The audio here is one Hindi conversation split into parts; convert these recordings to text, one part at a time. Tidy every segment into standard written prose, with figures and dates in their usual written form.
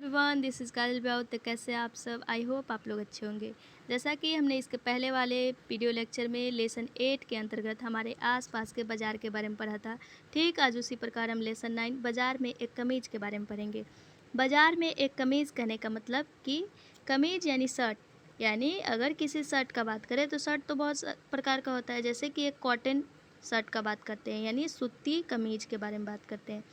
एवरीवन, दिस इज़ काजल ब्याउत। तो कैसे आप सब? आई होप आप लोग अच्छे होंगे। जैसा कि हमने इसके पहले वाले वीडियो लेक्चर में लेसन 8 के अंतर्गत हमारे आसपास के बाज़ार के बारे में पढ़ा था, ठीक आज उसी प्रकार हम लेसन 9 बाज़ार में एक कमीज़ के बारे में पढ़ेंगे। बाज़ार में एक कमीज़ कहने का मतलब कि कमीज़ यानी शर्ट, यानी अगर किसी शर्ट का बात करें तो शर्ट तो बहुत प्रकार का होता है। जैसे कि एक कॉटन शर्ट का बात करते हैं, यानी सूती कमीज़ के बारे में बात करते हैं।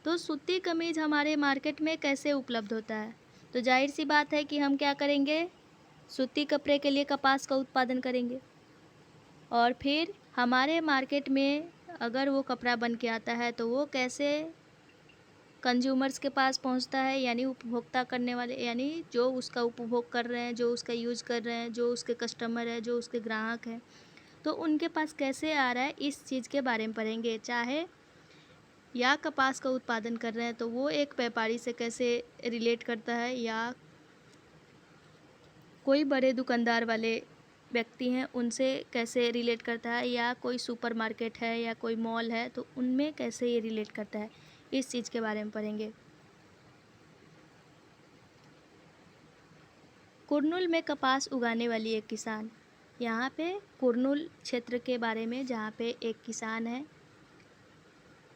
तो सूती कमीज़ हमारे मार्केट में कैसे उपलब्ध होता है? तो जाहिर सी बात है कि हम क्या करेंगे, सूती कपड़े के लिए कपास का उत्पादन करेंगे और फिर हमारे मार्केट में अगर वो कपड़ा बन के आता है तो वो कैसे कंज्यूमर्स के पास पहुंचता है, यानी उपभोक्ता करने वाले, यानी जो उसका उपभोग कर रहे हैं, जो उसका यूज़ कर रहे हैं, जो उसके कस्टमर है, जो उसके ग्राहक हैं, तो उनके पास कैसे आ रहा है, इस चीज़ के बारे में पढ़ेंगे। चाहे या कपास का उत्पादन कर रहे हैं तो वो एक व्यापारी से कैसे रिलेट करता है, या कोई बड़े दुकानदार वाले व्यक्ति हैं उनसे कैसे रिलेट करता है, या कोई सुपरमार्केट है या कोई मॉल है तो उनमें कैसे ये रिलेट करता है, इस चीज़ के बारे में पढ़ेंगे। कुरनूल में कपास उगाने वाली एक किसान। यहाँ पे कुरनूल क्षेत्र के बारे में, जहाँ पे एक किसान है,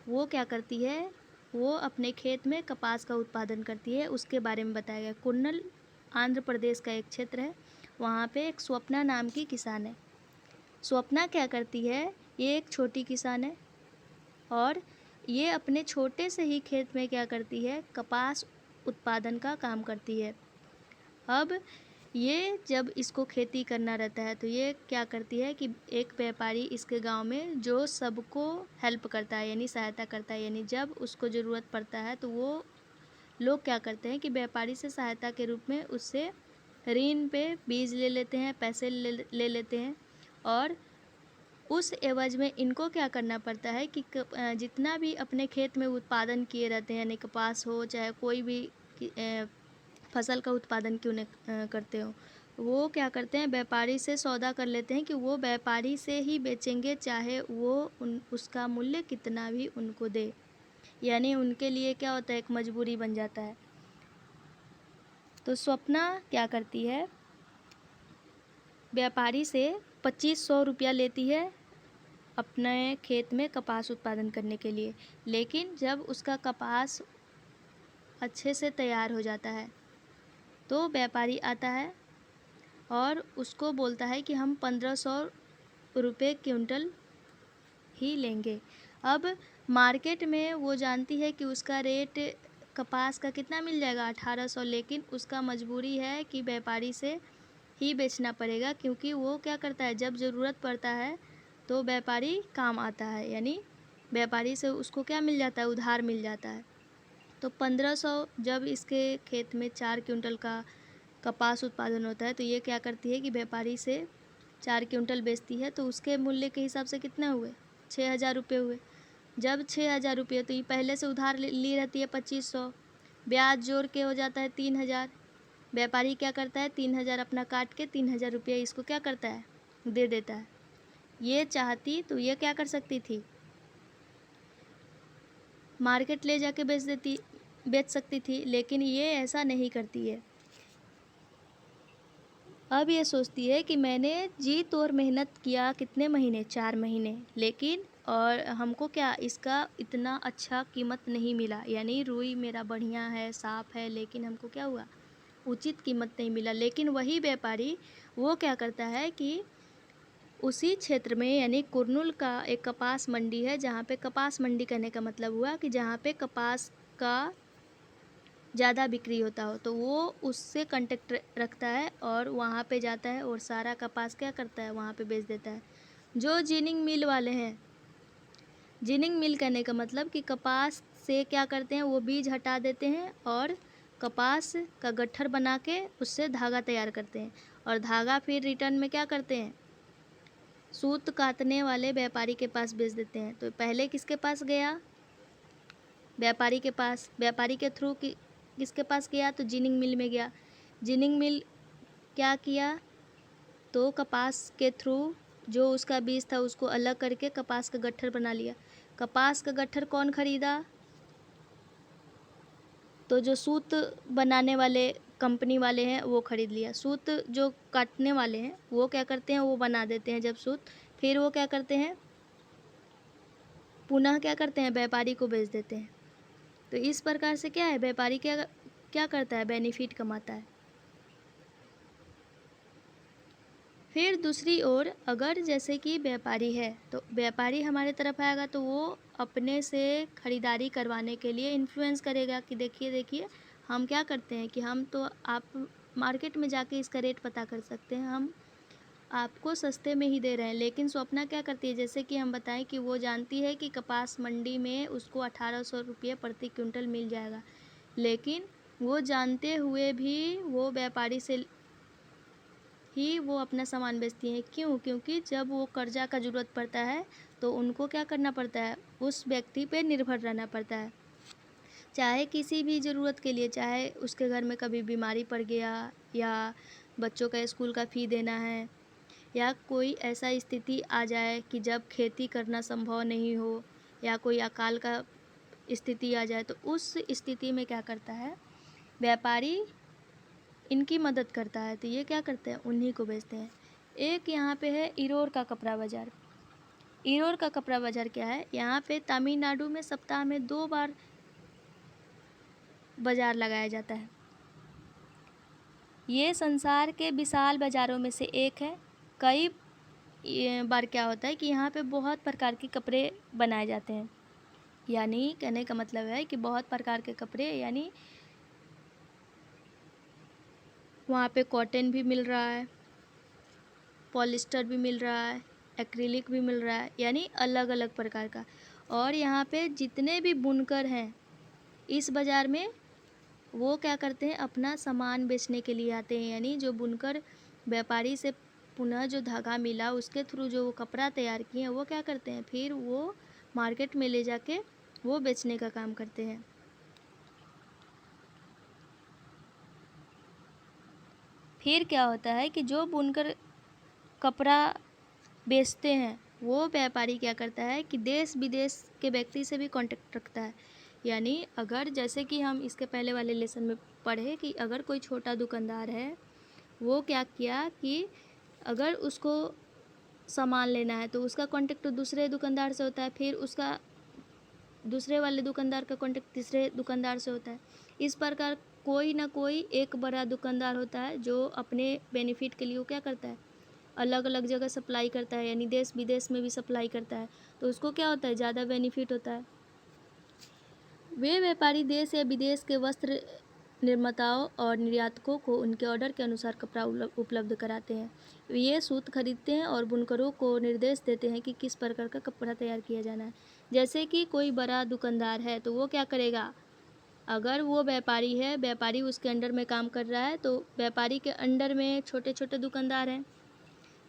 वो क्या करती है, वो अपने खेत में कपास का उत्पादन करती है, उसके बारे में बताया गया। कुर्नल आंध्र प्रदेश का एक क्षेत्र है, वहाँ पे एक स्वप्ना नाम की किसान है। स्वप्ना क्या करती है, ये एक छोटी किसान है और ये अपने छोटे से ही खेत में क्या करती है, कपास उत्पादन का काम करती है। अब ये जब इसको खेती करना रहता है तो ये क्या करती है कि एक व्यापारी इसके गांव में जो सबको हेल्प करता है, यानी सहायता करता है, यानी जब उसको ज़रूरत पड़ता है तो वो लोग क्या करते हैं कि व्यापारी से सहायता के रूप में उससे ऋण पे बीज ले लेते हैं, पैसे ले लेते हैं, और उस एवज में इनको क्या करना पड़ता है कि जितना भी अपने खेत में उत्पादन किए रहते हैं, यानी कपास हो चाहे कोई भी फसल का उत्पादन क्यों न करते हो, वो क्या करते हैं, व्यापारी से सौदा कर लेते हैं कि वो व्यापारी से ही बेचेंगे, चाहे वो उसका मूल्य कितना भी उनको दे। यानी उनके लिए क्या होता है, एक मजबूरी बन जाता है। तो स्वप्ना क्या करती है, व्यापारी से 2500 रुपया लेती है अपने खेत में कपास उत्पादन करने के लिए। लेकिन जब उसका कपास अच्छे से तैयार हो जाता है तो व्यापारी आता है और उसको बोलता है कि हम 1500 रुपये क्विंटल ही लेंगे। अब मार्केट में वो जानती है कि उसका रेट कपास का कितना मिल जाएगा, 1800, लेकिन उसका मजबूरी है कि व्यापारी से ही बेचना पड़ेगा, क्योंकि वो क्या करता है, जब ज़रूरत पड़ता है तो व्यापारी काम आता है, यानी व्यापारी से उसको क्या मिल जाता है, उधार मिल जाता है। तो 1500 जब इसके खेत में 4 क्विंटल का कपास उत्पादन होता है तो ये क्या करती है कि व्यापारी से 4 क्विंटल बेचती है, तो उसके मूल्य के हिसाब से कितना हुए, 6000 रुपये हुए। जब 6000 रुपये, तो ये पहले से उधार ली रहती है 2500, ब्याज जोड़ के हो जाता है 3000। व्यापारी क्या करता है, 3000 अपना काट के 3000 रुपये इसको क्या करता है, दे देता है। ये चाहती तो ये क्या कर सकती थी, मार्केट ले जाके बेच सकती थी, लेकिन ये ऐसा नहीं करती है। अब ये सोचती है कि मैंने जी तोड़ मेहनत किया, कितने महीने, 4 महीने, लेकिन और हमको क्या इसका इतना अच्छा कीमत नहीं मिला, यानी रुई मेरा बढ़िया है, साफ़ है, लेकिन हमको क्या हुआ, उचित कीमत नहीं मिला। लेकिन वही व्यापारी वो क्या करता है कि उसी क्षेत्र में, यानी कुरनूल का एक कपास मंडी है, जहाँ पे कपास मंडी कहने का मतलब हुआ कि जहाँ पे कपास का ज़्यादा बिक्री होता हो, तो वो उससे कांटेक्ट रखता है और वहाँ पे जाता है और सारा कपास क्या करता है, वहाँ पे बेच देता है। जो जिनिंग मिल वाले हैं, जिनिंग मिल कहने का मतलब कि कपास से क्या करते हैं, वो बीज हटा देते हैं और कपास का गट्ठर बना के उससे धागा तैयार करते हैं, और धागा फिर रिटर्न में क्या करते हैं, सूत काटने वाले व्यापारी के पास बेच देते हैं। तो पहले किसके पास गया, व्यापारी के पास, व्यापारी के थ्रू किसके पास गया, तो जिनिंग मिल में गया। जिनिंग मिल क्या किया, तो कपास के थ्रू जो उसका बीज था उसको अलग करके कपास का गट्ठर बना लिया। कपास का गट्ठर कौन खरीदा, तो जो सूत बनाने वाले कंपनी वाले हैं वो ख़रीद लिया। सूत जो काटने वाले हैं वो क्या करते हैं, वो बना देते हैं जब सूत, फिर वो क्या करते हैं, पुनः क्या करते हैं, व्यापारी को बेच देते हैं। तो इस प्रकार से क्या है, व्यापारी क्या क्या करता है, बेनिफिट कमाता है। फिर दूसरी ओर अगर जैसे कि व्यापारी है, तो व्यापारी हमारे तरफ आएगा तो वो अपने से ख़रीदारी करवाने के लिए इन्फ्लुएंस करेगा कि देखिए देखिए हम क्या करते हैं कि हम तो आप मार्केट में जाके इसका रेट पता कर सकते हैं, हम आपको सस्ते में ही दे रहे हैं। लेकिन स्वप्ना क्या करती है, जैसे कि हम बताएं कि वो जानती है कि कपास मंडी में उसको 1800 रुपये प्रति क्विंटल मिल जाएगा, लेकिन वो जानते हुए भी वो व्यापारी से ही वो अपना सामान बेचती हैं। क्यों? क्योंकि जब वो कर्जा का ज़रूरत पड़ता है तो उनको क्या करना पड़ता है, उस व्यक्ति पे निर्भर रहना पड़ता है, चाहे किसी भी ज़रूरत के लिए, चाहे उसके घर में कभी बीमारी पड़ गया या बच्चों का स्कूल का फ़ी देना है, या कोई ऐसा स्थिति आ जाए कि जब खेती करना संभव नहीं हो, या कोई अकाल का स्थिति आ जाए, तो उस स्थिति में क्या करता है, व्यापारी इनकी मदद करता है। तो ये क्या करते हैं, उन्हीं को बेचते हैं। एक यहाँ पे है ईरोर का कपड़ा बाज़ार। ईरोर का कपड़ा बाज़ार क्या है, यहाँ पे तमिलनाडु में सप्ताह में 2 बार बाज़ार लगाया जाता है। ये संसार के विशाल बाज़ारों में से एक है। कई बार क्या होता है कि यहाँ पे बहुत प्रकार के कपड़े बनाए जाते हैं, यानी कहने का मतलब है कि बहुत प्रकार के कपड़े, यानी वहाँ पे कॉटन भी मिल रहा है, पॉलिस्टर भी मिल रहा है, एक्रिलिक भी मिल रहा है, यानी अलग अलग प्रकार का। और यहाँ पे जितने भी बुनकर हैं इस बाज़ार में, वो क्या करते हैं, अपना सामान बेचने के लिए आते हैं। यानी जो बुनकर व्यापारी से पुनः जो धागा मिला उसके थ्रू जो वो कपड़ा तैयार किए हैं, वो क्या करते हैं, फिर वो मार्केट में ले जाके वो बेचने का काम करते हैं। फिर क्या होता है कि जो बुनकर कपड़ा बेचते हैं वो व्यापारी क्या करता है कि देश विदेश के व्यक्ति से भी कांटेक्ट रखता है। यानी अगर जैसे कि हम इसके पहले वाले लेसन में पढ़े कि अगर कोई छोटा दुकानदार है, वो क्या किया कि अगर उसको सामान लेना है तो उसका कांटेक्ट तो दूसरे दुकानदार से होता है, फिर उसका दूसरे वाले दुकानदार का कांटेक्ट तीसरे दुकानदार से होता है। इस प्रकार कोई ना कोई एक बड़ा दुकानदार होता है जो अपने बेनिफिट के लिए वो क्या करता है, अलग अलग जगह सप्लाई करता है, यानी देश विदेश में भी सप्लाई करता है। तो उसको क्या होता है, ज़्यादा बेनिफिट होता है। वे व्यापारी देश या विदेश के वस्त्र निर्माताओं और निर्यातकों को उनके ऑर्डर के अनुसार कपड़ा उपलब्ध कराते हैं। ये सूत खरीदते हैं और बुनकरों को निर्देश देते हैं कि किस प्रकार का कपड़ा तैयार किया जाना है। जैसे कि कोई बड़ा दुकानदार है तो वो क्या करेगा, अगर वो व्यापारी है, व्यापारी उसके अंडर में काम कर रहा है, तो व्यापारी के अंडर में छोटे छोटे दुकानदार हैं,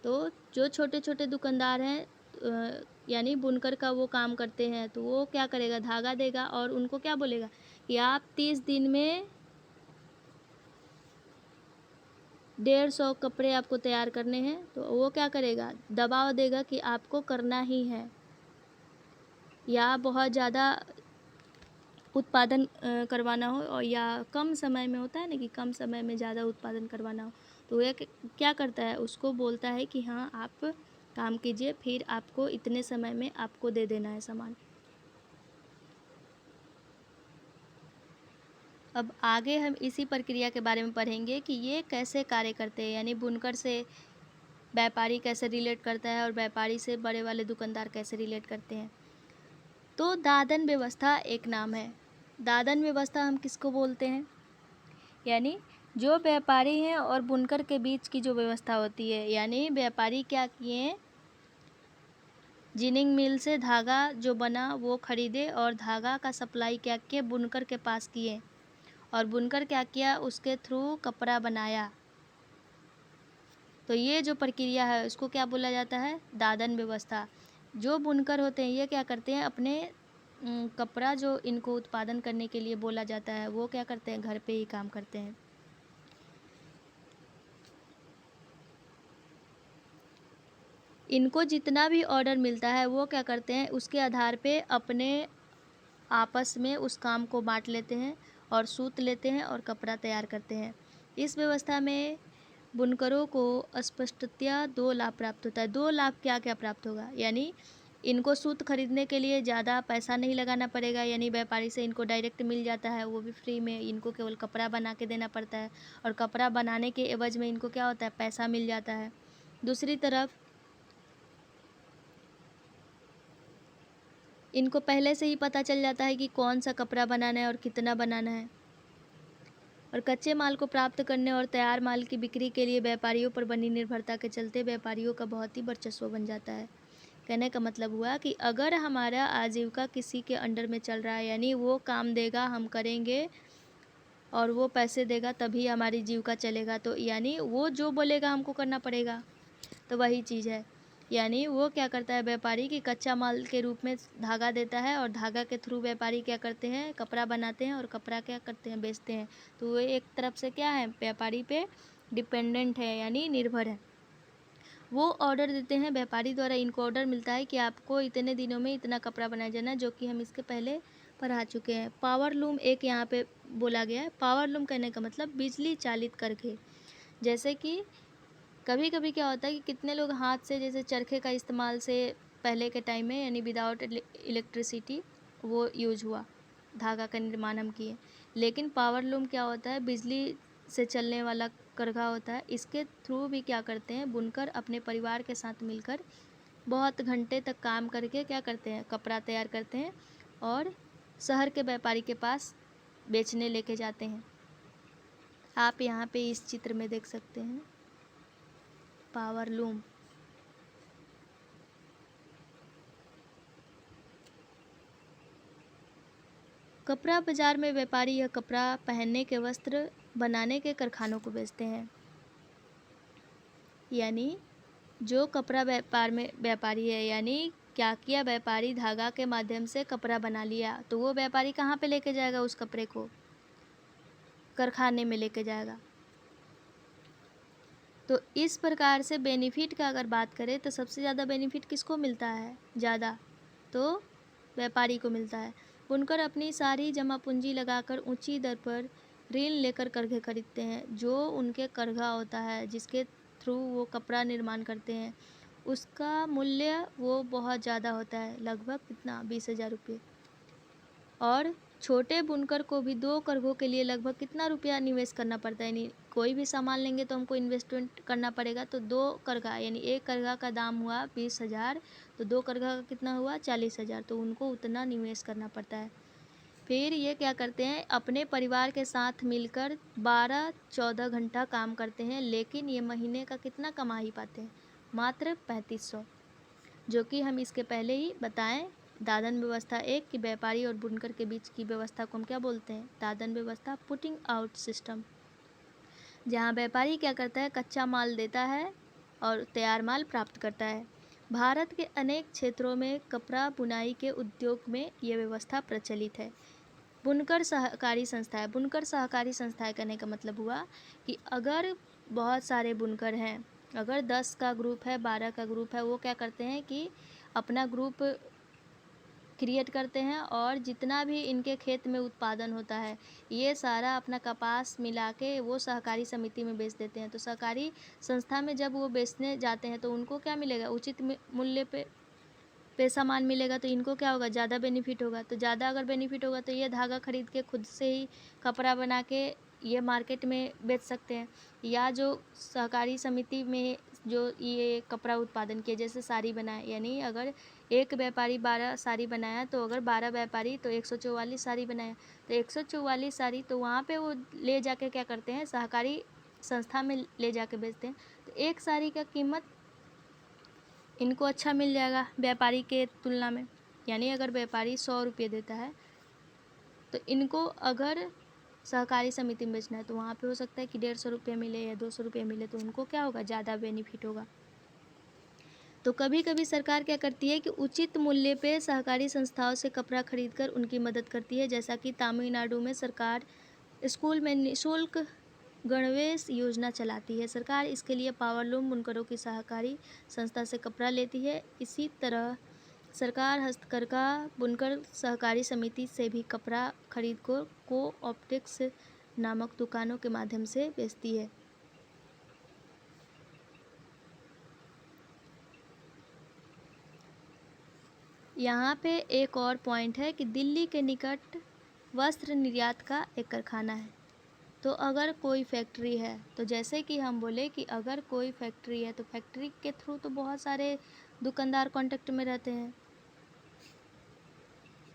तो जो छोटे छोटे दुकानदार हैं यानी बुनकर का वो काम करते हैं, तो वो क्या करेगा, धागा देगा और उनको क्या बोलेगा कि आप 30 दिन में 150 कपड़े आपको तैयार करने हैं। तो वो क्या करेगा, दबाव देगा कि आपको करना ही है, या बहुत ज़्यादा उत्पादन करवाना हो, और या कम समय में होता है ना कि कम समय में ज़्यादा उत्पादन करवाना हो, तो ये क्या करता है, उसको बोलता है कि हाँ आप काम कीजिए, फिर आपको इतने समय में आपको दे देना है सामान। अब आगे हम इसी प्रक्रिया के बारे में पढ़ेंगे कि ये कैसे कार्य करते हैं, यानी बुनकर से व्यापारी कैसे रिलेट करता है और व्यापारी से बड़े वाले दुकानदार कैसे रिलेट करते हैं। तो दादन व्यवस्था एक नाम है। दादन व्यवस्था हम किसको बोलते हैं, यानी जो व्यापारी हैं और बुनकर के बीच की जो व्यवस्था होती है। यानी व्यापारी क्या किए, जिनिंग मिल से धागा जो बना वो खरीदे और धागा का सप्लाई क्या किए, बुनकर के पास किए, और बुनकर क्या किया, उसके थ्रू कपड़ा बनाया। तो ये जो प्रक्रिया है उसको क्या बोला जाता है, दादन व्यवस्था। जो बुनकर होते हैं ये क्या करते हैं, अपने कपड़ा जो इनको उत्पादन करने के लिए बोला जाता है वो क्या करते हैं, घर पे ही काम करते हैं। इनको जितना भी ऑर्डर मिलता है वो क्या करते हैं, उसके आधार पे अपने आपस में उस काम को बांट लेते हैं और सूत लेते हैं और कपड़ा तैयार करते हैं। इस व्यवस्था में बुनकरों को स्पष्टतया 2 लाभ प्राप्त होता है। 2 लाभ क्या क्या प्राप्त होगा, यानी इनको सूत खरीदने के लिए ज़्यादा पैसा नहीं लगाना पड़ेगा, यानी व्यापारी से इनको डायरेक्ट मिल जाता है, वो भी फ्री में। इनको केवल कपड़ा बना के देना पड़ता है और कपड़ा बनाने के एवज में इनको क्या होता है, पैसा मिल जाता है। दूसरी तरफ इनको पहले से ही पता चल जाता है कि कौन सा कपड़ा बनाना है और कितना बनाना है। और कच्चे माल को प्राप्त करने और तैयार माल की बिक्री के लिए व्यापारियों पर बनी निर्भरता के चलते व्यापारियों का बहुत ही वर्चस्व बन जाता है। कहने का मतलब हुआ कि अगर हमारा आजीविका किसी के अंडर में चल रहा है, यानी वो काम देगा, हम करेंगे और वो पैसे देगा, तभी हमारी जीविका चलेगा। तो यानी वो जो बोलेगा हमको करना पड़ेगा। तो वही चीज़ है, यानी वो क्या करता है व्यापारी कि कच्चा माल के रूप में धागा देता है और धागा के थ्रू व्यापारी क्या करते हैं, कपड़ा बनाते हैं और कपड़ा क्या करते हैं, बेचते हैं। तो वो एक तरफ से क्या है, व्यापारी पे डिपेंडेंट है, यानी निर्भर है। वो ऑर्डर देते हैं, व्यापारी द्वारा इनको ऑर्डर मिलता है कि आपको इतने दिनों में इतना कपड़ा बनाया जाना, जो कि हम इसके पहले पढ़ा चुके हैं। पावर लूम एक यहाँ पे बोला गया है। पावर लूम कहने का मतलब बिजली चालित करके। जैसे कि कभी कभी क्या होता है कि कितने लोग हाथ से, जैसे चरखे का इस्तेमाल से पहले के टाइम में, यानी विदाउट इलेक्ट्रिसिटी वो यूज हुआ, धागा का निर्माण हम किए। लेकिन पावर लूम क्या होता है, बिजली से चलने वाला करघा होता है। इसके थ्रू भी क्या करते हैं, बुनकर अपने परिवार के साथ मिलकर बहुत घंटे तक काम करके क्या करते हैं, कपड़ा तैयार करते हैं और शहर के व्यापारी के पास बेचने लेके जाते हैं। आप यहाँ पे इस चित्र में देख सकते हैं पावर लूम। कपड़ा बाजार में व्यापारी यह कपड़ा पहनने के वस्त्र बनाने के कारखानों को बेचते हैं। यानी जो कपड़ा व्यापार में व्यापारी है, यानी क्या किया व्यापारी, धागा के माध्यम से कपड़ा बना लिया, तो वो व्यापारी कहाँ पे लेके जाएगा, उस कपड़े को कारखाने में लेके जाएगा। तो इस प्रकार से बेनिफिट का अगर बात करें तो सबसे ज़्यादा बेनिफिट किसको मिलता है, ज़्यादा तो व्यापारी को मिलता है। बुनकर अपनी सारी जमा पूंजी लगाकर ऊंची दर पर ऋण लेकर करघे खरीदते हैं। जो उनके करघा होता है जिसके थ्रू वो कपड़ा निर्माण करते हैं, उसका मूल्य वो बहुत ज़्यादा होता है, लगभग कितना, 20,000 रुपये। और छोटे बुनकर को भी 2 करघों के लिए लगभग कितना रुपया निवेश करना पड़ता है, यानी कोई भी सामान लेंगे तो हमको इन्वेस्टमेंट करना पड़ेगा। तो 2 करघा, यानी एक करघा का दाम हुआ 20,000, तो 2 करघा का कितना हुआ, 40,000। तो उनको उतना निवेश करना पड़ता है। फिर ये क्या करते हैं, अपने परिवार के साथ मिलकर 12-14 घंटा काम करते हैं, लेकिन ये महीने का कितना कमा ही पाते हैं, मात्र 3500, जो कि हम इसके पहले ही बताएं। दादन व्यवस्था एक कि व्यापारी और बुनकर के बीच की व्यवस्था को हम क्या बोलते हैं, दादन व्यवस्था, पुटिंग आउट सिस्टम। जहाँ व्यापारी क्या करता है, कच्चा माल देता है और तैयार माल प्राप्त करता है। भारत के अनेक क्षेत्रों में कपड़ा बुनाई के उद्योग में ये व्यवस्था प्रचलित है। बुनकर सहकारी संस्थाएं। बुनकर सहकारी संस्थाएं करने का मतलब हुआ कि अगर बहुत सारे बुनकर हैं, अगर 10 का ग्रुप है, 12 का ग्रुप है, वो क्या करते हैं कि अपना ग्रुप क्रिएट करते हैं और जितना भी इनके खेत में उत्पादन होता है, ये सारा अपना कपास मिला के वो सहकारी समिति में बेच देते हैं। तो सहकारी संस्था में जब वो बेचने जाते हैं तो उनको क्या मिलेगा, उचित मूल्य पे सामान मिलेगा। तो इनको क्या होगा, ज़्यादा बेनिफिट होगा। तो ज़्यादा अगर बेनिफिट होगा तो ये धागा खरीद के खुद से ही कपड़ा बना के ये मार्केट में बेच सकते हैं। या जो सहकारी समिति में जो ये कपड़ा उत्पादन किए, जैसे साड़ी बनाए, यानी अगर एक व्यापारी 12 साड़ी बनाया, तो अगर 12 व्यापारी तो 144 साड़ी बनाया, तो 144 साड़ी तो वहाँ पे वो ले जाके क्या करते हैं, सहकारी संस्था में ले जाके बेचते हैं। तो एक साड़ी का कीमत इनको अच्छा मिल जाएगा व्यापारी के तुलना में। यानी अगर व्यापारी 100 रुपये देता है, तो इनको अगर सहकारी समिति में बेचना है तो वहाँ पे हो सकता है कि 150 रुपये मिले या 200 रुपये मिले, तो उनको क्या होगा, ज़्यादा बेनिफिट होगा। तो कभी कभी सरकार क्या करती है कि उचित मूल्य पे सहकारी संस्थाओं से कपड़ा खरीदकर उनकी मदद करती है। जैसा कि तमिलनाडु में सरकार स्कूल में निःशुल्क गणवेश योजना चलाती है। सरकार इसके लिए पावरलूम बुनकरों की सहकारी संस्था से कपड़ा लेती है। इसी तरह सरकार हस्तकरघा बुनकर सहकारी समिति से भी कपड़ा खरीद कर को-ऑप्टिक्स नामक दुकानों के माध्यम से बेचती है। यहाँ पे एक और पॉइंट है कि दिल्ली के निकट वस्त्र निर्यात का एक कारखाना है। तो अगर कोई फैक्ट्री है, तो जैसे कि हम बोले कि अगर कोई फैक्ट्री है तो फैक्ट्री के थ्रू तो बहुत सारे दुकानदार कांटेक्ट में रहते हैं।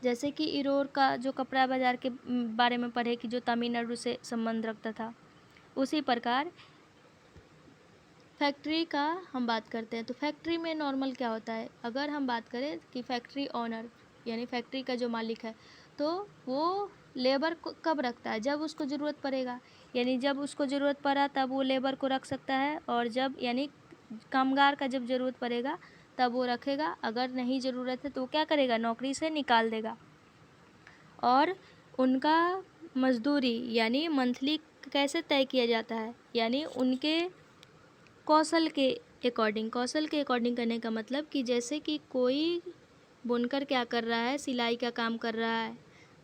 जैसे कि ईरोर का जो कपड़ा बाज़ार के बारे में पढ़े कि जो तमिलनाडु से संबंध रखता था, उसी प्रकार फैक्ट्री का हम बात करते हैं। तो फैक्ट्री में नॉर्मल क्या होता है, अगर हम बात करें कि फैक्ट्री ओनर यानी फैक्ट्री का जो मालिक है, तो वो लेबर को कब रखता है, जब उसको ज़रूरत पड़ेगा। यानी जब उसको ज़रूरत पड़ा तब वो लेबर को रख सकता है, और जब यानी कामगार का जब ज़रूरत पड़ेगा तब वो रखेगा। अगर नहीं ज़रूरत है तो वो क्या करेगा, नौकरी से निकाल देगा। और उनका मजदूरी यानी मंथली कैसे तय किया जाता है, यानी उनके कौशल के अकॉर्डिंग करने का मतलब कि जैसे कि कोई बुनकर क्या कर रहा है, सिलाई का काम कर रहा है,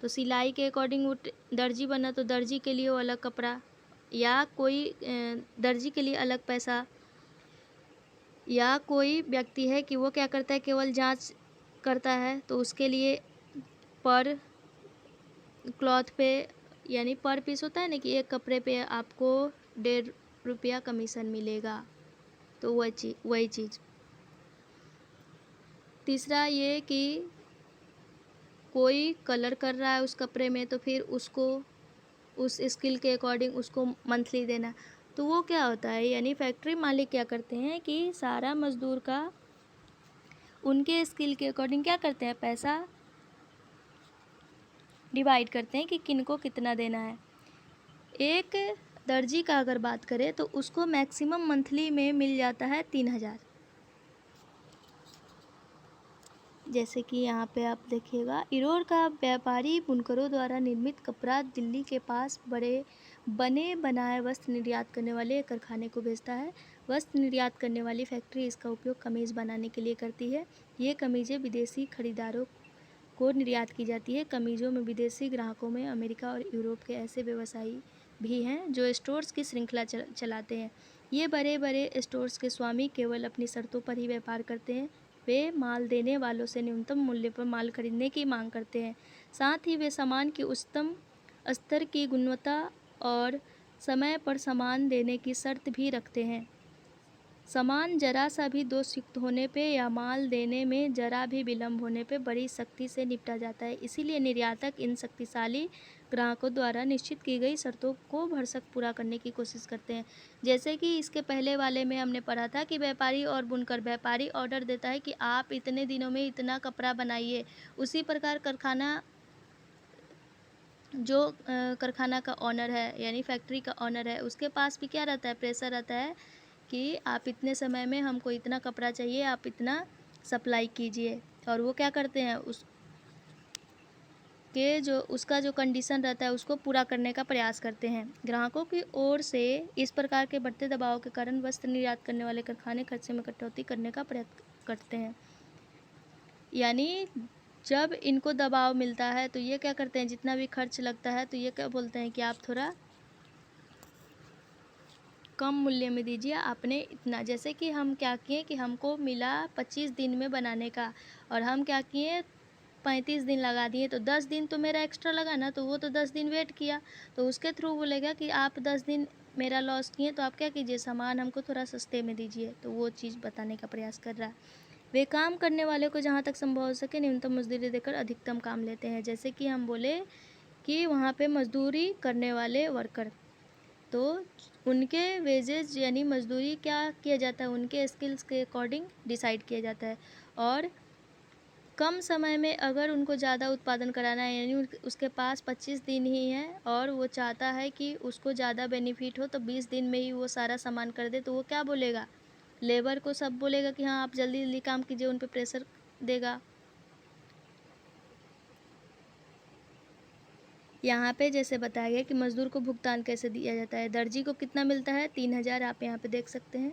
तो सिलाई के अकॉर्डिंग वो दर्जी बना तो दर्जी के लिए वो अलग कपड़ा, या कोई दर्जी के लिए अलग पैसा, या कोई व्यक्ति है कि वो क्या करता है, केवल जांच करता है, तो उसके लिए पर क्लॉथ पे यानी पर पीस होता है ना कि एक कपड़े पे आपको 1.5 रुपया कमीशन मिलेगा, तो वही चीज़। तीसरा ये कि कोई कलर कर रहा है उस कपड़े में, तो फिर उसको उस स्किल के अकॉर्डिंग उसको मंथली देना। तो वो क्या होता है, यानी फैक्ट्री मालिक क्या करते हैं कि सारा मजदूर का उनके स्किल के अकॉर्डिंग क्या करते हैं, पैसा डिवाइड करते हैं कि किनको कितना देना है। एक दर्जी का अगर बात करें तो उसको मैक्सिमम मंथली में मिल जाता है 3,000। जैसे कि यहाँ पे आप देखिएगा, ईरोर का व्यापारी बुनकरों द्वारा निर्मित कपड़ा दिल्ली के पास बने बनाए वस्त्र निर्यात करने वाले एक कारखाने को भेजता है। वस्त्र निर्यात करने वाली फैक्ट्री इसका उपयोग कमीज़ बनाने के लिए करती है। ये कमीज़ें विदेशी खरीदारों को निर्यात की जाती है। कमीज़ों में विदेशी ग्राहकों में अमेरिका और यूरोप के ऐसे व्यवसायी भी हैं जो स्टोर्स की श्रृंखला चलाते हैं। ये बड़े बड़े स्टोर्स के स्वामी केवल अपनी शर्तों पर ही व्यापार करते हैं। वे माल देने वालों से न्यूनतम मूल्य पर माल खरीदने की मांग करते हैं। साथ ही वे सामान की उच्चतम स्तर की गुणवत्ता और समय पर सामान देने की शर्त भी रखते हैं। सामान जरा सा भी दोषयुक्त होने पे या माल देने में जरा भी विलम्ब होने पे बड़ी सख्ती से निपटा जाता है। इसीलिए निर्यातक इन शक्तिशाली ग्राहकों द्वारा निश्चित की गई शर्तों को भरसक पूरा करने की कोशिश करते हैं। जैसे कि इसके पहले वाले में हमने पढ़ा था कि व्यापारी और बुनकर, व्यापारी ऑर्डर देता है कि आप इतने दिनों में इतना कपड़ा बनाइए। उसी प्रकार कारखाना जो कारखाना का ऑनर है यानी फैक्ट्री का ऑनर है, उसके पास भी क्या रहता है, प्रेशर रहता है कि आप इतने समय में हमको इतना कपड़ा चाहिए, आप इतना सप्लाई कीजिए। और वो क्या करते हैं, उसका जो कंडीशन रहता है उसको पूरा करने का प्रयास करते हैं। ग्राहकों की ओर से इस प्रकार के बढ़ते दबाव के कारण वस्त्र निर्यात करने वाले कारखाने खर्चे में कटौती करने का प्रयत्न करते हैं। यानी जब इनको दबाव मिलता है तो ये क्या करते हैं, जितना भी खर्च लगता है तो ये क्या बोलते हैं कि आप थोड़ा कम मूल्य में दीजिए, आपने इतना। जैसे कि हम क्या किए कि हमको मिला 25 दिन में बनाने का, और हम क्या किए 35 दिन लगा दिए, तो 10 दिन तो मेरा एक्स्ट्रा लगा ना, तो वो तो 10 दिन वेट किया, तो उसके थ्रू बोलेगा कि आप 10 दिन मेरा लॉस किए, तो आप क्या कीजिए, सामान हमको थोड़ा सस्ते में दीजिए। तो वो चीज़ बताने का प्रयास कर रहा है। वे काम करने वाले को जहाँ तक संभव हो सके न्यूनतम मजदूरी देकर अधिकतम काम लेते हैं। जैसे कि हम बोले कि वहाँ पे मजदूरी करने वाले वर्कर, तो उनके वेजेज यानी मजदूरी क्या किया जाता है, उनके स्किल्स के अकॉर्डिंग डिसाइड किया जाता है। और कम समय में अगर उनको ज़्यादा उत्पादन कराना है, यानी उसके पास 25 दिन ही है और वो चाहता है कि उसको ज़्यादा बेनिफिट हो, तो 20 दिन में ही वो सारा सामान कर दे, तो वो क्या बोलेगा, लेबर को सब बोलेगा कि हाँ आप जल्दी जल्दी काम कीजिए, उन पे प्रेशर देगा। यहाँ पे जैसे बताया गया कि मजदूर को भुगतान कैसे दिया जाता है। दर्जी को कितना मिलता है, 3,000, आप यहाँ पे देख सकते हैं।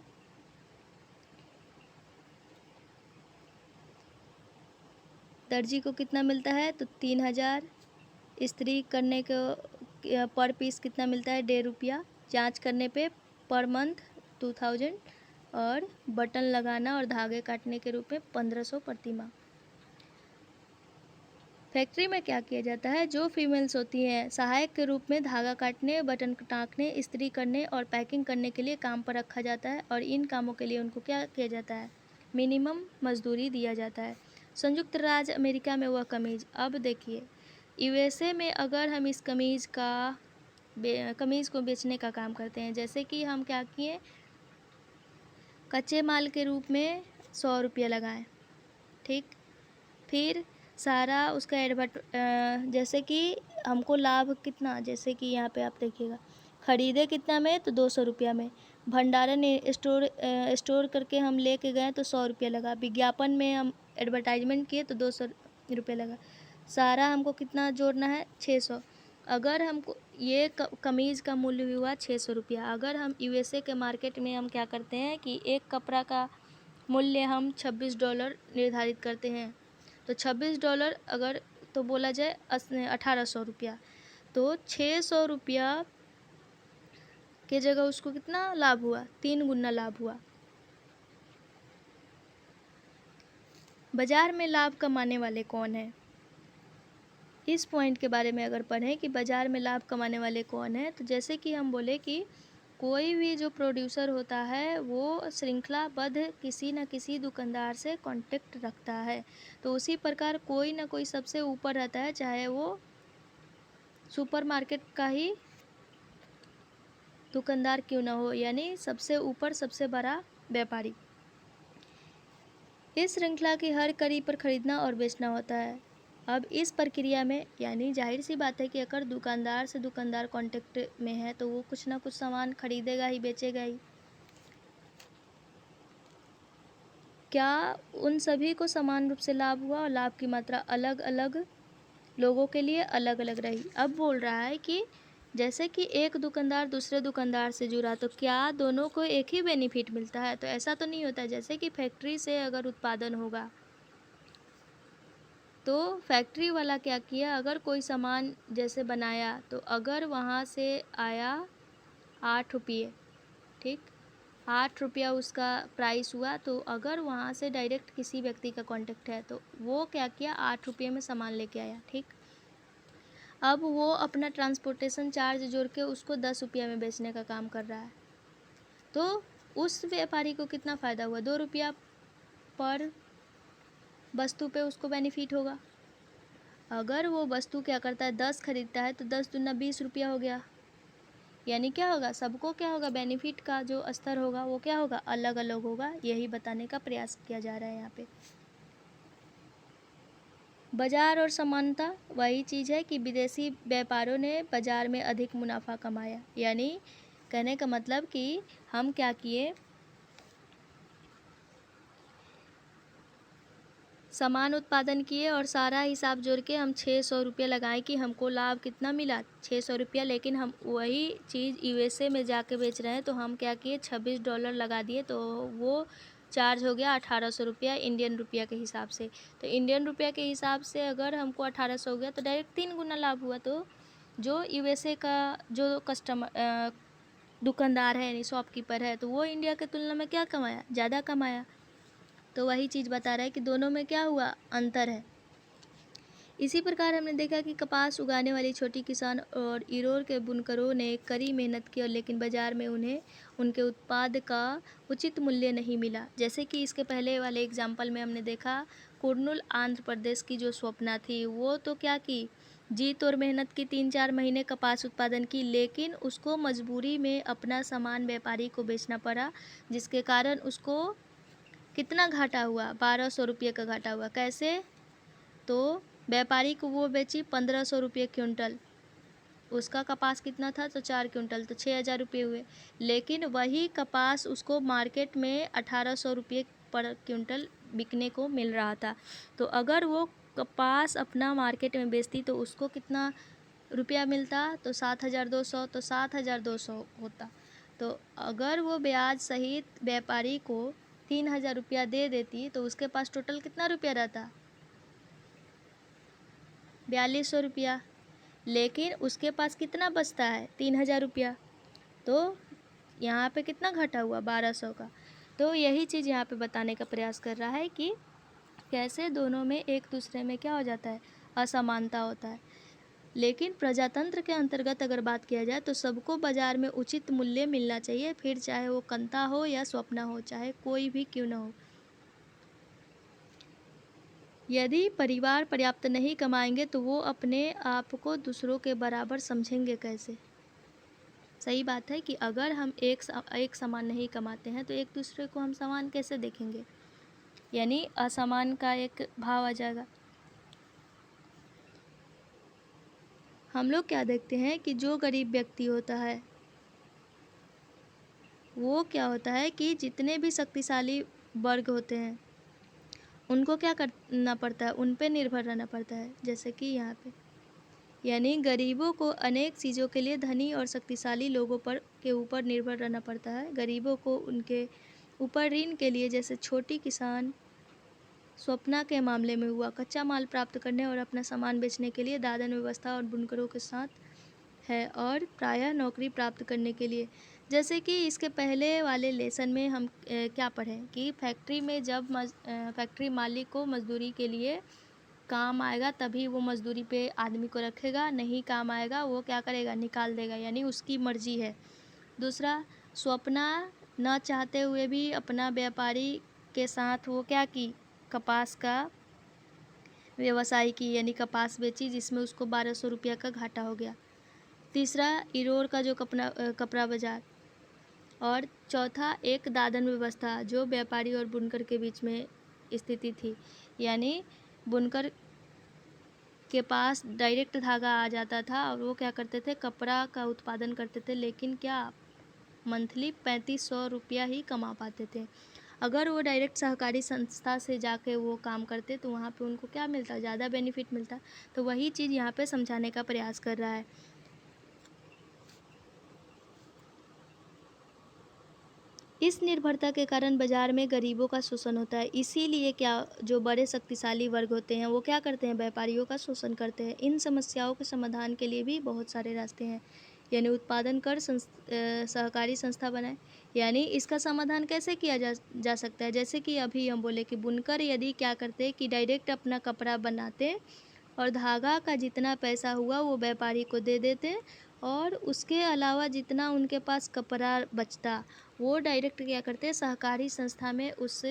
दर्जी को कितना मिलता है, तो 3,000। इस्त्री करने को पर पीस कितना मिलता है, 1.5 रुपया। जाँच करने पे पर मंथ 2,000 और बटन लगाना और धागे काटने के रूप में 1,500 प्रति माह। फैक्ट्री में क्या किया जाता है, जो फीमेल्स होती हैं सहायक के रूप में धागा काटने, बटन टाँकने, इस्त्री करने और पैकिंग करने के लिए काम पर रखा जाता है और इन कामों के लिए उनको क्या किया जाता है, मिनिमम मजदूरी दिया जाता है। संयुक्त राज्य अमेरिका में वह कमीज़, अब देखिए यूएसए में अगर हम इस कमीज़ को बेचने का काम करते हैं, जैसे कि हम क्या किए, कच्चे माल के रूप में 100 रुपया लगाएं, ठीक। फिर सारा उसका जैसे कि हमको लाभ कितना, जैसे कि यहाँ पे आप देखिएगा ख़रीदे कितना में, तो 200 रुपया में। भंडारण स्टोर करके हम लेके गए तो 100 रुपया लगा। विज्ञापन में हम एडवर्टाइजमेंट किए तो 200 रुपया लगा। सारा हमको कितना जोड़ना है, 600। अगर हमको ये कमीज़ का मूल्य हुआ 600 रुपया। अगर हम यूएसए के मार्केट में हम क्या करते हैं कि एक कपड़ा का मूल्य हम $26 निर्धारित करते हैं, तो $26 अगर तो बोला जाए 1,800 रुपया, तो 600 रुपया के जगह उसको कितना लाभ हुआ, 3 गुना लाभ हुआ। बाज़ार में लाभ कमाने वाले कौन हैं, इस पॉइंट के बारे में अगर पढ़ें कि बाज़ार में लाभ कमाने वाले कौन हैं, तो जैसे कि हम बोले कि कोई भी जो प्रोड्यूसर होता है वो श्रृंखलाबद्ध किसी न किसी दुकानदार से कांटेक्ट रखता है, तो उसी प्रकार कोई ना कोई सबसे ऊपर रहता है, चाहे वो सुपरमार्केट का ही दुकानदार क्यों ना हो, यानी सबसे ऊपर सबसे बड़ा व्यापारी। इस श्रृंखला की हर कड़ी पर खरीदना और बेचना होता है। अब इस प्रक्रिया में यानी जाहिर सी बात है कि अगर दुकानदार से दुकानदार कांटेक्ट में है तो वो कुछ ना कुछ सामान खरीदेगा ही, बेचेगा ही। क्या उन सभी को समान रूप से लाभ हुआ और लाभ की मात्रा अलग अलग लोगों के लिए अलग अलग रही। अब बोल रहा है कि जैसे कि एक दुकानदार दूसरे दुकानदार से जुड़ा तो क्या दोनों को एक ही बेनिफिट मिलता है, तो ऐसा तो नहीं होता। जैसे कि फैक्ट्री से अगर उत्पादन होगा तो फैक्ट्री वाला क्या किया, अगर कोई सामान जैसे बनाया तो अगर वहाँ से आया 8 रुपये, ठीक, 8 रुपया उसका प्राइस हुआ, तो अगर वहाँ से डायरेक्ट किसी व्यक्ति का कांटेक्ट है तो वो क्या किया, 8 रुपये में सामान लेके आया, ठीक। अब वो अपना ट्रांसपोर्टेशन चार्ज जोड़ के उसको 10 रुपया में बेचने का काम कर रहा है, तो उस व्यापारी को कितना फ़ायदा हुआ, 2 रुपया पर वस्तु पे उसको बेनिफिट होगा। अगर वो वस्तु क्या करता है 10 खरीदता है तो 10 दूना 20 रुपया हो गया, यानी क्या होगा, सबको क्या होगा, बेनिफिट का जो स्तर होगा वो क्या होगा, अलग अलग होगा। यही बताने का प्रयास किया जा रहा है यहाँ पे। बाजार और समानता वही चीज़ है कि विदेशी व्यापारों ने बाजार में अधिक मुनाफा कमाया, यानी कहने का मतलब कि हम क्या किए, सामान उत्पादन किए और सारा हिसाब जोड़ के हम 600 रुपया लगाए कि हमको लाभ कितना मिला, 600 रुपया। लेकिन हम वही चीज़ यूएसए में जाके बेच रहे हैं, तो हम क्या किए, $26 लगा दिए, तो वो चार्ज हो गया 1,800 रुपया इंडियन रुपया के हिसाब से। तो इंडियन रुपया के हिसाब से अगर हमको 1,800 हो गया तो डायरेक्ट 3 गुना लाभ हुआ। तो जो यूएसए का जो दुकानदार है यानी शॉपकीपर है, तो वो इंडिया की तुलना में क्या कमाया, ज़्यादा कमाया। तो वही चीज़ बता रहा है कि दोनों में क्या हुआ, अंतर है। इसी प्रकार हमने देखा कि कपास उगाने वाली छोटी किसान और इरोर के बुनकरों ने कड़ी मेहनत की और लेकिन बाज़ार में उन्हें उनके उत्पाद का उचित मूल्य नहीं मिला। जैसे कि इसके पहले वाले एग्जाम्पल में हमने देखा, कुर्नूल आंध्र प्रदेश की जो स्वप्ना थी वो तो क्या की, जीत और मेहनत की 3-4 महीने कपास उत्पादन की, लेकिन उसको मजबूरी में अपना सामान व्यापारी को बेचना पड़ा, जिसके कारण उसको कितना घाटा हुआ, 1,200 रुपये का घाटा हुआ। कैसे, तो व्यापारी को वो बेची 1,500 रुपये क्विंटल, उसका कपास कितना था, तो 4 क्विंटल, तो 6,000 रुपये हुए। लेकिन वही कपास उसको मार्केट में 1,800 रुपये पर क्विंटल बिकने को मिल रहा था। तो अगर वो कपास अपना मार्केट में बेचती तो उसको कितना रुपया मिलता, तो 7,200, तो 7,200 होता। तो अगर वो ब्याज सहित व्यापारी को 3,000 रुपया दे देती तो उसके पास टोटल कितना रुपया रहता, ₹4200, लेकिन उसके पास कितना बचता है? ₹3000। तो यहाँ पे कितना घटा हुआ? 1200 का। तो यही चीज़ यहाँ पे बताने का प्रयास कर रहा है कि कैसे दोनों में एक दूसरे में क्या हो जाता है? असमानता होता है। लेकिन प्रजातंत्र के अंतर्गत अगर बात किया जाए तो सबको बाजार में उचित मूल्य मिलना चाहिए, फिर चाहे वो कंता हो या स्वप्ना हो, चाहे कोई भी क्यों ना हो। यदि परिवार पर्याप्त नहीं कमाएंगे तो वो अपने आप को दूसरों के बराबर समझेंगे कैसे? सही बात है कि अगर हम एक समान नहीं कमाते हैं तो एक दूसरे को हम समान कैसे देखेंगे? यानी असमान का एक भाव आ जाएगा। हम लोग क्या देखते हैं कि जो गरीब व्यक्ति होता है वो क्या होता है कि जितने भी शक्तिशाली वर्ग होते हैं उनको क्या करना पड़ता है? उन पे निर्भर रहना पड़ता है। जैसे कि यहाँ पे यानी गरीबों को अनेक चीज़ों के लिए धनी और शक्तिशाली लोगों पर के ऊपर निर्भर रहना पड़ता है। गरीबों को उनके ऊपर ऋण के लिए, जैसे छोटी किसान स्वप्ना के मामले में हुआ, कच्चा माल प्राप्त करने और अपना सामान बेचने के लिए दादन व्यवस्था और बुनकरों के साथ है, और प्रायः नौकरी प्राप्त करने के लिए। जैसे कि इसके पहले वाले लेसन में हम क्या पढ़ें कि फैक्ट्री में जब फैक्ट्री मालिक को मजदूरी के लिए काम आएगा तभी वो मजदूरी पे आदमी को रखेगा, नहीं काम आएगा वो क्या करेगा? निकाल देगा, यानी उसकी मर्जी है। दूसरा, स्वप्ना न चाहते हुए भी अपना व्यापारी के साथ वो क्या की? कपास का व्यवसाय की, यानी कपास बेची, जिसमें उसको 1200 रुपया का घाटा हो गया। तीसरा, इरोर का जो कपड़ा बाजार। और चौथा, एक दादन व्यवस्था जो व्यापारी और बुनकर के बीच में स्थिति थी, यानी बुनकर के पास डायरेक्ट धागा आ जाता था और वो क्या करते थे? कपड़ा का उत्पादन करते थे, लेकिन क्या मंथली 3500 रुपया ही कमा पाते थे। अगर वो डायरेक्ट सहकारी संस्था से जाके वो काम करते तो वहाँ पे उनको क्या मिलता? ज़्यादा बेनिफिट मिलता। तो वही चीज़ यहाँ पे समझाने का प्रयास कर रहा है। इस निर्भरता के कारण बाजार में गरीबों का शोषण होता है। इसीलिए क्या जो बड़े शक्तिशाली वर्ग होते हैं वो क्या करते हैं? व्यापारियों का शोषण करते हैं। इन समस्याओं के समाधान के लिए भी बहुत सारे रास्ते हैं, यानी उत्पादन कर सहकारी संस्था बनाए। यानी इसका समाधान कैसे किया जा सकता है? जैसे कि अभी हम बोले कि बुनकर यदि क्या करते कि डायरेक्ट अपना कपड़ा बनाते और धागा का जितना पैसा हुआ वो व्यापारी को दे देते, और उसके अलावा जितना उनके पास कपड़ा बचता वो डायरेक्ट क्या करते? सहकारी संस्था में उस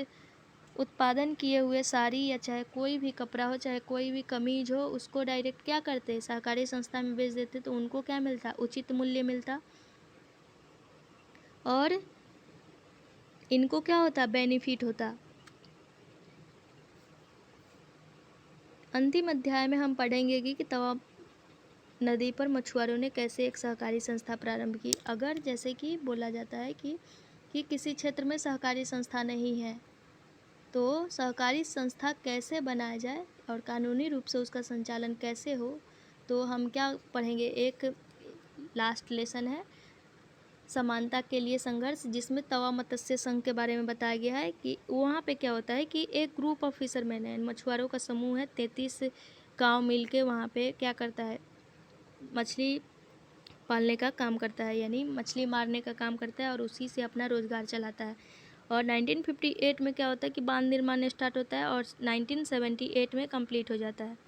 उत्पादन किए हुए साड़ी या चाहे कोई भी कपड़ा हो, चाहे कोई भी कमीज हो, उसको डायरेक्ट क्या करते? सहकारी संस्था में बेच देते। तो उनको क्या मिलता? उचित मूल्य मिलता, और इनको क्या होता? बेनिफिट होता। अंतिम अध्याय में हम पढ़ेंगे कि तवा नदी पर मछुआरों ने कैसे एक सहकारी संस्था प्रारंभ की। अगर जैसे कि बोला जाता है कि किसी क्षेत्र में सहकारी संस्था नहीं है तो सहकारी संस्था कैसे बनाया जाए और कानूनी रूप से उसका संचालन कैसे हो, तो हम क्या पढ़ेंगे? एक लास्ट लेसन है समानता के लिए संघर्ष, जिसमें तवा मत्स्य संघ के बारे में बताया गया है कि वहाँ पे क्या होता है कि एक ग्रुप ऑफ फिशरमैन है, मछुआरों का समूह है, 33 गांव मिलके वहाँ पे क्या करता है? मछली पालने का काम करता है, यानी मछली मारने का काम करता है और उसी से अपना रोज़गार चलाता है। और 1958 में क्या होता है कि बांध निर्माण स्टार्ट होता है और 1978 में कंप्लीट हो जाता है।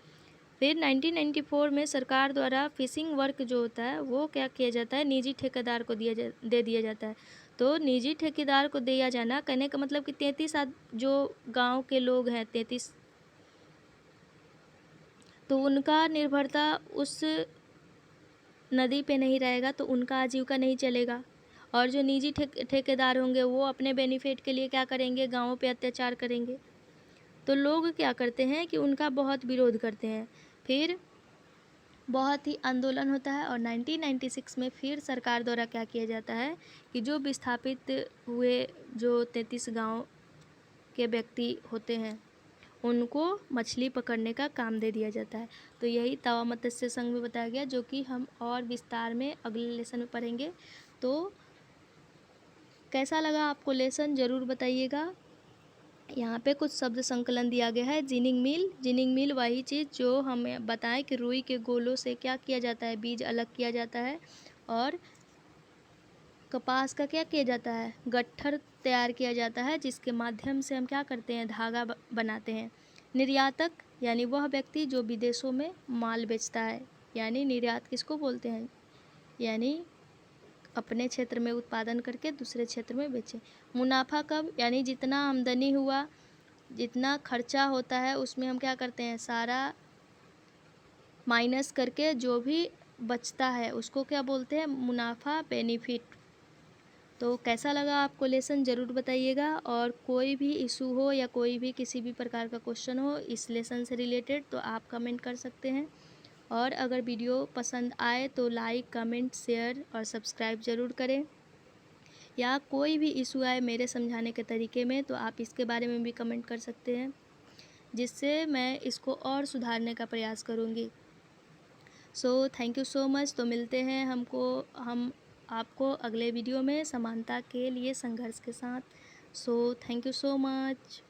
फिर 1994 में सरकार द्वारा फिशिंग वर्क जो होता है वो क्या किया जाता है? निजी ठेकेदार को दे दिया जाता है। तो निजी ठेकेदार को दिया जाना कहने का मतलब कि 33 जो गांव के लोग हैं 33, तो उनका निर्भरता उस नदी पे नहीं रहेगा तो उनका आजीविका नहीं चलेगा। और जो निजी ठेकेदार होंगे वो अपने बेनिफिट के लिए क्या करेंगे? गाँवों पे अत्याचार करेंगे। तो लोग क्या करते हैं कि उनका बहुत विरोध करते हैं। फिर बहुत ही आंदोलन होता है और 1996 में फिर सरकार द्वारा क्या किया जाता है कि जो विस्थापित हुए जो 33 गांव के व्यक्ति होते हैं उनको मछली पकड़ने का काम दे दिया जाता है। तो यही तवा मत्स्य संघ में बताया गया, जो कि हम और विस्तार में अगले लेसन में पढ़ेंगे। तो कैसा लगा आपको लेसन ज़रूर बताइएगा। यहाँ पे कुछ शब्द संकलन दिया गया है। जिनिंग मिल, जिनिंग मिल वही चीज़ जो हमें बताएं कि रुई के गोलों से क्या किया जाता है, बीज अलग किया जाता है, और कपास का क्या किया जाता है, गट्ठर तैयार किया जाता है, जिसके माध्यम से हम क्या करते हैं, धागा बनाते हैं। निर्यातक यानी वह व्यक्ति जो विदेशों में माल बेचता है, यानी निर्यात किसको बोलते हैं, यानी अपने क्षेत्र में उत्पादन करके दूसरे क्षेत्र में बेचें। मुनाफा कब, यानी जितना आमदनी हुआ, जितना खर्चा होता है उसमें हम क्या करते हैं, सारा माइनस करके जो भी बचता है उसको क्या बोलते हैं, मुनाफा, बेनिफिट। तो कैसा लगा आपको लेसन ज़रूर बताइएगा, और कोई भी इशू हो या कोई भी किसी भी प्रकार का क्वेश्चन हो इस लेसन से रिलेटेड तो आप कमेंट कर सकते हैं। और अगर वीडियो पसंद आए तो लाइक, कमेंट, शेयर और सब्सक्राइब ज़रूर करें। या कोई भी इशू आए मेरे समझाने के तरीके में तो आप इसके बारे में भी कमेंट कर सकते हैं, जिससे मैं इसको और सुधारने का प्रयास करूँगी। So thank you so much. तो मिलते हैं हम आपको अगले वीडियो में समानता के लिए संघर्ष के साथ। So thank you so much.